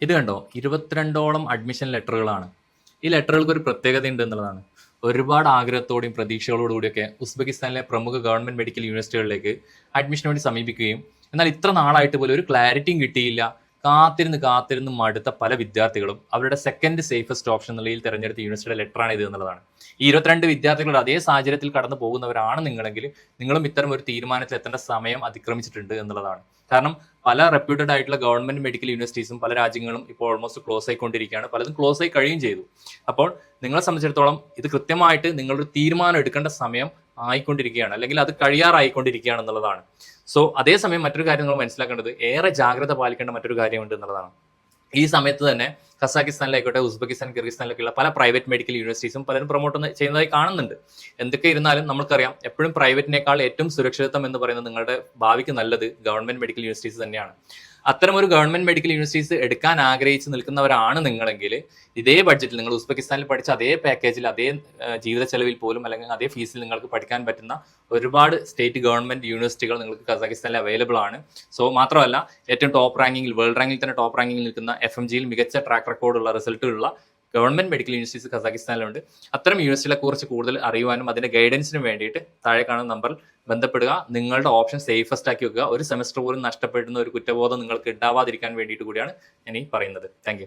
ഇത് കണ്ടോ, 22ഓളം അഡ്മിഷൻ ലെറ്ററുകളാണ്. ഈ ലെറ്ററുകൾക്ക് ഒരു പ്രത്യേകത ഉണ്ട് എന്നുള്ളതാണ്. ഒരുപാട് ആഗ്രഹത്തോടെയും പ്രതീക്ഷകളോടുകൂടിയൊക്കെ ഉസ്ബെക്കിസ്ഥാനിലെ പ്രമുഖ ഗവൺമെന്റ് മെഡിക്കൽ യൂണിവേഴ്സിറ്റികളിലേക്ക് അഡ്മിഷന് വേണ്ടി സമീപിക്കുകയും എന്നാൽ ഇത്ര നാളായിട്ട് പോലും ഒരു ക്ലാരിറ്റിയും കിട്ടിയില്ല. കാത്തിരുന്ന് മടുത്ത പല വിദ്യാർത്ഥികളും അവരുടെ സെക്കൻഡ് സേഫസ്റ്റ് ഓപ്ഷൻ നിലയിൽ തെരഞ്ഞെടുത്ത യൂണിവേഴ്സിറ്റിയുടെ ലെറ്ററാണ് ഇത് എന്നുള്ളതാണ്. ഈ 22 വിദ്യാർത്ഥികളുടെ അതേ സാഹചര്യത്തിൽ കടന്നു പോകുന്നവരാണ് നിങ്ങളെങ്കിൽ നിങ്ങളും ഇത്തരം ഒരു തീരുമാനത്തിൽ എത്തേണ്ട സമയം അതിക്രമിച്ചിട്ടുണ്ട് എന്നുള്ളതാണ്. കാരണം പല റെപ്യൂട്ടഡ് ആയിട്ടുള്ള ഗവൺമെന്റ് മെഡിക്കൽ യൂണിവേഴ്സിറ്റീസും പല രാജ്യങ്ങളും ഇപ്പോൾ ഓൾമോസ്റ്റ് ക്ലോസ് ആയിക്കൊണ്ടിരിക്കുകയാണ്, പലതും ക്ലോസ് ആയി കഴിയുകയും ചെയ്തു. അപ്പോൾ നിങ്ങളെ സംബന്ധിച്ചിടത്തോളം ഇത് കൃത്യമായിട്ട് നിങ്ങളൊരു തീരുമാനം എടുക്കേണ്ട സമയം ആയിക്കൊണ്ടിരിക്കുകയാണ്, അല്ലെങ്കിൽ അത് കഴിയാറായിക്കൊണ്ടിരിക്കുകയാണ് എന്നുള്ളതാണ്. സോ അതേസമയം മറ്റൊരു കാര്യം നിങ്ങൾ മനസ്സിലാക്കേണ്ടത്, ഏറെ ജാഗ്രത പാലിക്കേണ്ട മറ്റൊരു കാര്യമുണ്ട് എന്നുള്ളതാണ്. ഈ സമയത്ത് തന്നെ കസാഖിസ്ഥാനിലായിക്കോട്ടെ, ഉസ്ബെക്കിസ്ഥാൻ, കിർഗിസ്ഥാനിലൊക്കെയുള്ള പല പ്രൈവറ്റ് മെഡിക്കൽ യൂണിവേഴ്സിറ്റീസും പലരും പ്രൊമോട്ട് ചെയ്യുന്നതായി കാണുന്നുണ്ട്. എന്തൊക്കെ ഇരുന്നാലും നമുക്കറിയാം, എപ്പോഴും പ്രൈവറ്റിനേക്കാൾ ഏറ്റവും സുരക്ഷിതത്വം എന്ന് പറയുന്നത് നിങ്ങളുടെ ഭാവിക്ക് നല്ലത് ഗവൺമെന്റ് മെഡിക്കൽ യൂണിവേഴ്സിറ്റീസ് തന്നെയാണ്. അത്തരം ഒരു ഗവൺമെന്റ് മെഡിക്കൽ യൂണിവേഴ്സിറ്റീസ് എടുക്കാൻ ആഗ്രഹിച്ച് നിൽക്കുന്നവരാണ് നിങ്ങളെങ്കിൽ ഇതേ ബഡ്ജറ്റിൽ നിങ്ങൾ ഉസ്ബെക്കിസ്ഥാനിൽ പഠിച്ച അതേ പാക്കേജിൽ, അതേ ജീവിത ചെലവിൽ പോലും അല്ലെങ്കിൽ അതേ ഫീസിൽ നിങ്ങൾക്ക് പഠിക്കാൻ പറ്റുന്ന ഒരുപാട് സ്റ്റേറ്റ് ഗവൺമെന്റ് യൂണിവേഴ്സിറ്റികൾ നിങ്ങൾക്ക് കസാഖിസ്ഥാനിൽ അവൈലബിൾ ആണ്. സോ മാത്രമല്ല, ഏറ്റവും ടോപ്പ് റാങ്കിങ്ങിൽ, വേൾഡ് റാങ്കിൽ തന്നെ ടോപ്പ് റാങ്കിങ്ങിൽ നിൽക്കുന്ന FMGയിൽ മികച്ച ട്രാക്ക് റെക്കോർഡുള്ള റിസൾട്ടുള്ള ഗവൺമെന്റ് മെഡിക്കൽ യൂണിവേഴ്സിറ്റീസ് കസാഖിസ്ഥാനിലുണ്ട്. അത്തരം യൂണിവേഴ്സിറ്റികളെ കുറിച്ച് കൂടുതൽ അറിയുവാനും അതിന്റെ ഗൈഡൻസിനും വേണ്ടിയിട്ട് താഴെ കാണുന്ന നമ്പറിൽ ബന്ധപ്പെടുക. നിങ്ങളുടെ ഓപ്ഷൻ സേഫസ്റ്റ് ആക്കി വെക്കുക. ഒരു സെമസ്റ്റർ പോലും നഷ്ടപ്പെടുന്ന ഒരു കുറ്റബോധം നിങ്ങൾക്ക് ഉണ്ടാവാതിരിക്കാൻ വേണ്ടിയിട്ട് കൂടിയാണ് ഞാൻ ഈ പറയുന്നത്. താങ്ക്